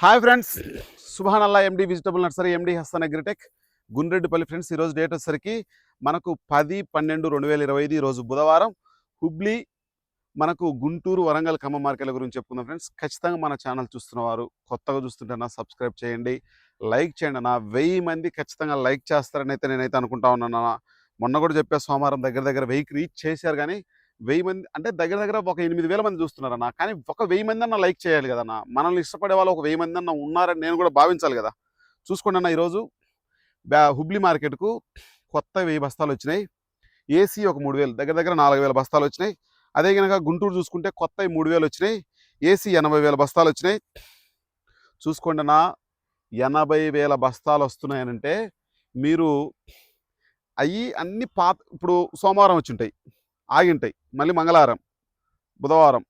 Hi friends, సుభానల్లా and vegetable nursery and Hasan Agritech Gundreddipalli. Friends, ఈరోజు date వచ్చేసరికి మనకు 10/12/2025 ఈరోజు బుధవారం. హుబ్లీ, మనకు గుంటూరు, వరంగల్, ఖమ్మం మార్కెట్ల గురించి చెప్పుకుందాం. ఫ్రెండ్స్, ఖచ్చితంగా మన ఛానల్ చూస్తున్నవారు కొత్తగా చూస్తుంటే సబ్స్క్రైబ్ చేయండి, లైక్ చేయండి అన్న. 1000 మంది ఖచ్చితంగా లైక్ చేస్తారని అయితే నేనైతే అనుకుంటా ఉన్నాను అన్న. మొన్న కూడా చెప్పే సోమవారం దగ్గర 1000కి రీచ్ చేశారు, కానీ 1000 మంది అంటే దగ్గర ఒక 8000 మంది చూస్తున్నారన్న. కానీ ఒక 1000 మంది అన్న లైక్ చేయాలి కదన్న. మనల్ని ఇష్టపడే వాళ్ళు ఒక 1000 మంది అన్న ఉన్నారని నేను కూడా భావించాలి కదా. చూసుకోండి అన్న, ఈరోజు హుబ్లీ మార్కెట్కు కొత్త 1000 బస్తాలు వచ్చినాయి. ఏసీ ఒక 3000, దగ్గర 4000 బస్తాలు వచ్చినాయి. అదే కనుక గుంటూరు చూసుకుంటే కొత్త 3000 వచ్చినాయి. ఏసీ 80,000 బస్తాలు వచ్చినాయి. చూసుకోండి అన్న, 80,000 బస్తాలు వస్తున్నాయనంటే మీరు అన్నీ పాత. ఇప్పుడు సోమవారం వచ్చి ఉంటాయి, ఆగింటాయి, మళ్ళీ మంగళవారం, బుధవారం,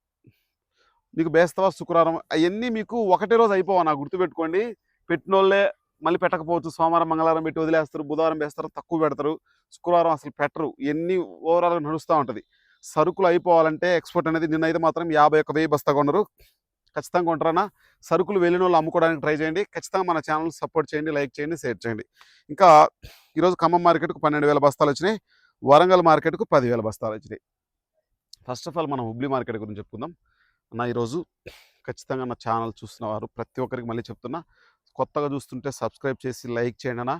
మీకు బేస్తవా, శుక్రవారం, అవన్నీ మీకు ఒకటే రోజు అయిపోవా. నాకు గుర్తుపెట్టుకోండి. పెట్టినోళ్ళే మళ్ళీ పెట్టకపోవచ్చు. సోమవారం మంగళవారం పెట్టి వదిలేస్తారు, బుధవారం వేస్తారు, తక్కువ పెడతారు, శుక్రవారం అసలు పెట్టరు. ఇవన్నీ ఓవరాల్గా నడుస్తూ ఉంటుంది. సరుకులు అయిపోవాలంటే ఎక్స్పోర్ట్ అనేది నిన్నైతే మాత్రం 51,000 బస్తా కొన్నారు. ఖచ్చితంగా కొంటారన్నా. సరుకులు వెళ్ళిన వాళ్ళు అమ్ముకోవడానికి ట్రై చేయండి. ఖచ్చితంగా మన ఛానల్ సపోర్ట్ చేయండి, లైక్ చేయండి, షేర్ చేయండి. ఇంకా ఈరోజు ఖమ్మం మార్కెట్కు 12,000 బస్తాలు వచ్చినాయి. వరంగల్ మార్కెట్కు 10,000 బస్తాలు వచ్చినాయి. ఫస్ట్ ఆఫ్ ఆల్ మనం హుబ్లీ మార్కెట్ గురించి చెప్పుకుందాం అన్న. ఈరోజు ఖచ్చితంగా నా ఛానల్ చూస్తున్నవారు ప్రతి ఒక్కరికి మళ్ళీ చెప్తున్నా, కొత్తగా చూస్తుంటే సబ్స్క్రైబ్ చేసి లైక్ చేయండి అన్న.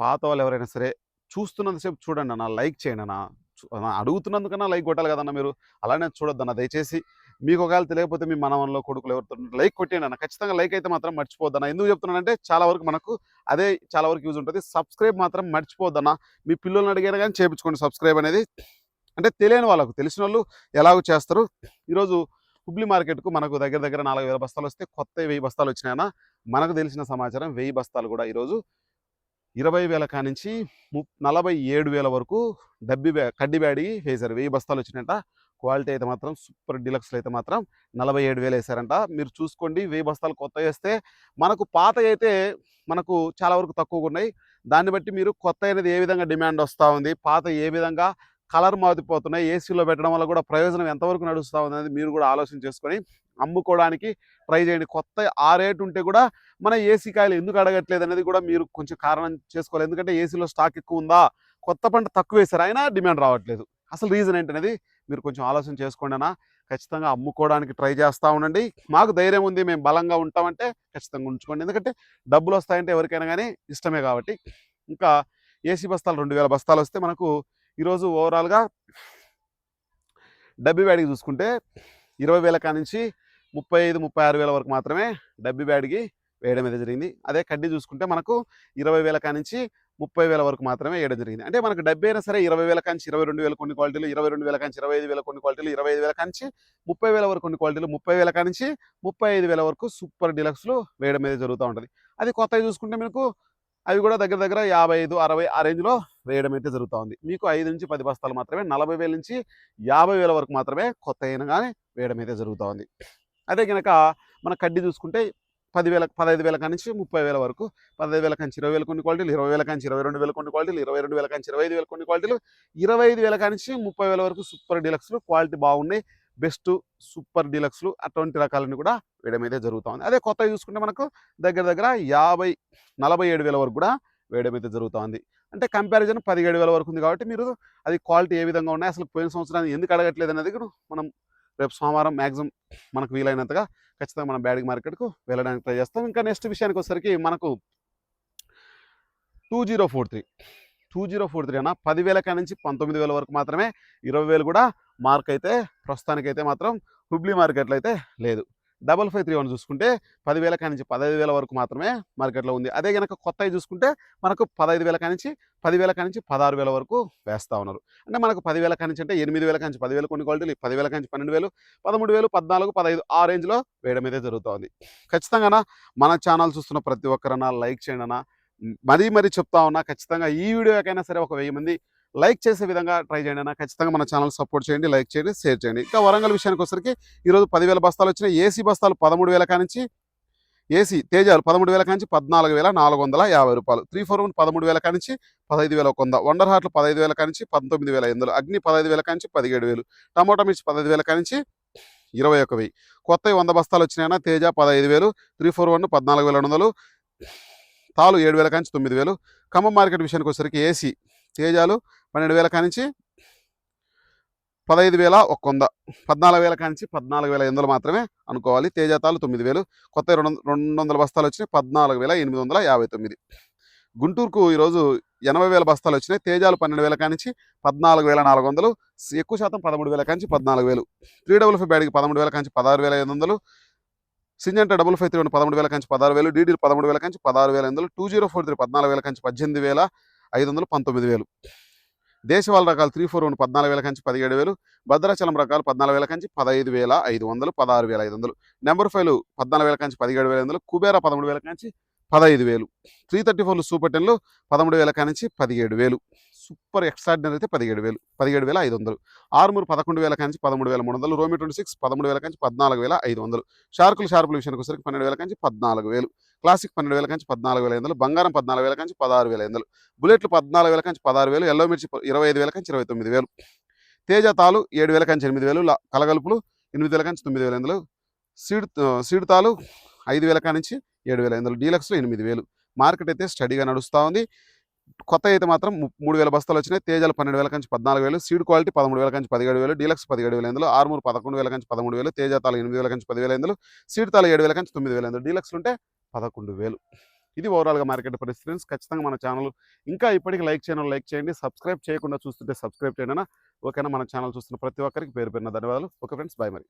పాత వాళ్ళు ఎవరైనా సరే చూస్తున్నంతసేపు చూడండి అన్న, లైక్ చేయండి అన్న. అడుగుతున్నందుకన్నా లైక్ కొట్టాలి కదన్న. మీరు అలానే చూడొద్దన్న దయచేసి. మీకు ఒకవేళ తెలియకపోతే మీ మనవల్లో కొడుకులు ఎవరితో లైక్ కొట్టేయండి అన్న. ఖచ్చితంగా లైక్ అయితే మాత్రం మర్చిపోద్దన్న. ఎందుకు చెప్తున్నానంటే చాలా వరకు మనకు అదే చాలా వరకు యూజ్ ఉంటుంది. సబ్స్క్రైబ్ మాత్రం మర్చిపోద్దన్న. మీ పిల్లల్ని అడిగారు కానీ చేయించుకోండి సబ్స్క్రైబ్ అనేది. అంటే తెలియని వాళ్ళకు, తెలిసిన వాళ్ళు ఎలాగో చేస్తారు. ఈరోజు హుబ్లీ మార్కెట్కు మనకు దగ్గర 4,000 బస్తాలు వస్తే కొత్త 1000 బస్తాలు వచ్చినాయన్న. మనకు తెలిసిన సమాచారం 1000 బస్తాలు కూడా ఈరోజు 20,000 కానించి 47,000 వరకు కడ్డి బ్యాడి వేశారు. 1000 బస్తాలు వచ్చినాయంట. క్వాలిటీ అయితే మాత్రం సూపర్ డీలక్స్లో అయితే మాత్రం 47,000 వేశారంట. మీరు చూసుకోండి, 1000 బస్తాలు కొత్త వేస్తే మనకు పాత అయితే మనకు చాలా వరకు తక్కువగా ఉన్నాయి. దాన్ని బట్టి మీరు కొత్త అనేది ఏ విధంగా డిమాండ్ వస్తూ ఉంది, పాత ఏ విధంగా కలర్ మారిపోతున్నాయి, ఏసీలో పెట్టడం వల్ల కూడా ప్రయోజనం ఎంతవరకు నడుస్తూ ఉంది అనేది మీరు కూడా ఆలోచన చేసుకొని అమ్ముకోవడానికి ట్రై చేయండి. కొత్త ఆ రేటు ఉంటే కూడా మన ఏసీ కాయలు ఎందుకు అడగట్లేదు అనేది కూడా మీరు కొంచెం కారణం చేసుకోవాలి. ఎందుకంటే ఏసీలో స్టాక్ ఎక్కువ ఉందా, కొత్త పంట తక్కువ వేశారు అయినా డిమాండ్ రావట్లేదు, అసలు రీజన్ ఏంటనేది మీరు కొంచెం ఆలోచన చేసుకోండి అన్న. ఖచ్చితంగా అమ్ముకోవడానికి ట్రై చేస్తూ ఉండండి. మాకు ధైర్యం ఉంది, మేము బలంగా ఉంటామంటే ఖచ్చితంగా ఉంచుకోండి. ఎందుకంటే డబ్బులు వస్తాయంటే ఎవరికైనా కానీ ఇష్టమే కాబట్టి. ఇంకా ఏసీ బస్తాలు 2,000 బస్తాలు వస్తే మనకు ఈరోజు ఓవరాల్గా డబ్బీ బ్యాడ్కి చూసుకుంటే 20,000 కానించి 35,000-36,000 వరకు మాత్రమే డబ్బీ బ్యాడ్కి వేయడం అయితే జరిగింది. అదే కడ్డీ చూసుకుంటే మనకు 20,000 కానించి 30,000 వరకు మాత్రమే వేయడం జరిగింది. అంటే మనకు డబ్బీ అయినా సరే 20,000 కానించి 22,000 కొన్ని క్వాలిటీలు, 22,000 కానించి 25,000 కొన్ని క్వాలిటీలు, 25,000 కానించి 30,000 వరకు కొన్ని క్వాలిటీలు, 30,000 కానించి 35,000 వరకు సూపర్ డీలక్స్లు వేయడం అయితే జరుగుతూ ఉంటుంది. అది కొత్తవి చూసుకుంటే మీకు అవి కూడా దగ్గర 55-60 ఆ రేంజ్లో వేయడం అయితే జరుగుతూ ఉంది. మీకు 5 నుంచి 10 బస్తాలు మాత్రమే 40,000 నుంచి 50,000 వరకు మాత్రమే కొత్త అయినా కానీ వేయడం అయితే జరుగుతూ ఉంది. అదే కనుక మన కడ్డీ చూసుకుంటే 15,000 కానించి 30,000 వరకు, 15,000 కానించి 20,000 కొన్ని క్వాలిటీలు, 20,000 కానించి 22,000 కొన్ని క్వాలిటీలు, 22,000 కానించి 25,000 కొన్ని క్వాలిటీలు, 25,000 కానించి 30,000 వరకు సూపర్ డీలక్స్లు క్వాలిటీ బాగున్నాయి, బెస్ట్ సూపర్ డీలక్స్లు అటువంటి రకాలని కూడా వేయడం అయితే జరుగుతూ ఉంది. అదే కొత్తవి చూసుకుంటే మనకు దగ్గర 47,000 వరకు కూడా వేయడం అయితే జరుగుతూ ఉంది. అంటే కంపారిజన్ 17,000 వరకు ఉంది కాబట్టి మీరు అది క్వాలిటీ ఏ విధంగా ఉన్నాయి, అసలు పోయిన సంవత్సరాన్ని ఎందుకు అడగట్లేదు అనేది కూడా మనం రేపు సోమవారం మ్యాక్సిమం మనకు వీలైనంతగా ఖచ్చితంగా మనం బ్యాడ్గి మార్కెట్కు వెళ్ళడానికి ట్రై చేస్తాం. ఇంకా నెక్స్ట్ విషయానికి వచ్చేసరికి మనకు 2043 అన్న 10,000 కానించి 19,000 వరకు మాత్రమే, 20,000 కూడా మార్క్ అయితే ప్రస్తుతానికైతే మాత్రం హుబ్లీ మార్కెట్లో అయితే లేదు. 5531 చూసుకుంటే 10,000 కానించి 15,000 వరకు మాత్రమే మార్కెట్లో ఉంది. అదే కనుక కొత్తవి చూసుకుంటే మనకు 15,000 కానించి 10,000 కానించి 16,000 వరకు వేస్తూ ఉన్నారు. అంటే మనకు 10,000 కానించి అంటే 8,000 కానించి 10,000 కొన్ని క్వాలిటీలు, 10,000 కానించి 12,000, 13,000, 14, 15 ఆ రేంజ్లో వేయడం అయితే జరుగుతుంది. ఖచ్చితంగా మన ఛానల్ చూస్తున్న ప్రతి ఒక్కరన్నా లైక్ చేయండి అన్న. మరీ చెప్తా ఉన్నా, ఖచ్చితంగా ఈ వీడియోకైనా సరే ఒక 1000 మంది లైక్ చేసే విధంగా ట్రై చేయండి అన్న. ఖచ్చితంగా మన ఛానల్ సపోర్ట్ చేయండి, లైక్ చేయండి, షేర్ చేయండి. ఇంకా వరంగల్ విషయానికి వచ్చరికి ఈరోజు 10,000 బస్తాలు వచ్చినాయి. ఏసీ బస్తాలు 13,000 కానించి, ఏసీ తేజాలు 13,000 కానించి 14,450 రూపాయలు, 341 13,000 కానించి 15,100, వండర్ హార్ట్లు 15,000 కానించి 19,500, అగ్ని 15,000 కానించి 17,000, టమోటా మిర్చి 15,000 కానించి 21,000. కొత్తవి 100 బస్తాలు వచ్చినాయన్న తేజ 15,000, 341 14,200, తాలు 7,000 కాంచి 9,000. ఖమ్మం మార్కెట్ విషయానికి వచ్చేసరికి ఏసీ తేజాలు 12,000 కానించి 15,100, 14,000 కానించి 14,800 మాత్రమే అనుకోవాలి. తేజాతాలు 9,000. కొత్త 200 బస్తాలు వచ్చినాయి 14,859. గుంటూరుకు ఈరోజు 80,000 బస్తాలు వచ్చినాయి. తేజాలు 12,000 కానించి 14,400, ఎక్కువ శాతం 13,000 కానించి 14,000. 355 బ్యాడ్కి 13,000 కానించి 16,500, సింజంటా 553 13,000 కానించి 16,000, డీడీలు 13,000 కానించి 16,500, 2043 14,000 కానించి 18,500 19,000. దేశవాళ రకాలు 341 14,000 కాంచి 17,000, భద్రాచలం రకాలు 14,000 కాంచి 15,500 16,500, నెంబర్ 5 14,000 కాంచి 17,500, కుబేరా 13,000 కాంచి 15,000, 334 సూపర్ 10లు 13,000 కానించి 17,000, సూపర్ ఎక్స్ట్రాడినరీ అయితే 17,000 17,500, ఆర్మూర్ 11,000 కానించి 13,300, రోమి 26 13,000 కాంచి 14,500, షార్పుల విషయానికి వచ్చేసరికి 12,000 కాంచి 14,000, క్లాసిక్ 12,000 కాంచి 14,500, బంగారం 14,000 కాంచి 16,500, బుల్లెట్లు 14,000 కాంచి 16,000, ఎల్లో మిర్చి 25,000 కాంచి 29,000, తేజ తాలు 7,000 కాంచి 8,000, కలగలుపులు 8,000 కాంచి 9,500, సీడ్ తాలు 5,000 కానించి 7,500, డీలక్స్లో 8,000. మార్కెట్ అయితే స్టడీగా నడుస్తూ ఉంది. కొత్త అయితే మాత్రం 3,000 బస్తాలు వచ్చినాయి. తేజాలు 12,000 కాంచి 14,000, సీడ్ క్వాలిటీ 13,000 కాంచి 17,000, డీలక్స్ 17,500, ఆర్మూర్ 11,000 కాంచి 13,000, తేజాతాలు 8,000 కాంచి 10,500, సీడ్ తాలు 7,000 కాంచి 9,500, డీలక్స్లు ఉంటే 11,000. ఇది ఓవరాల్గా మార్కెట్ పరిస్థితి. ఖచ్చితంగా మన ఛానల్ ఇంకా ఇప్పటికీ లైక్ చేయండి, సబ్స్క్రైబ్ చేయకుండా చూస్తుంటే సబ్స్క్రైబ్ చేయండి. ఓకేనా? మన ఛానల్ చూస్తున్న ప్రతి ఒక్కరికి పేరు ధన్యవాదాలు. ఓకే ఫ్రెండ్స్, బాయ్ మరి.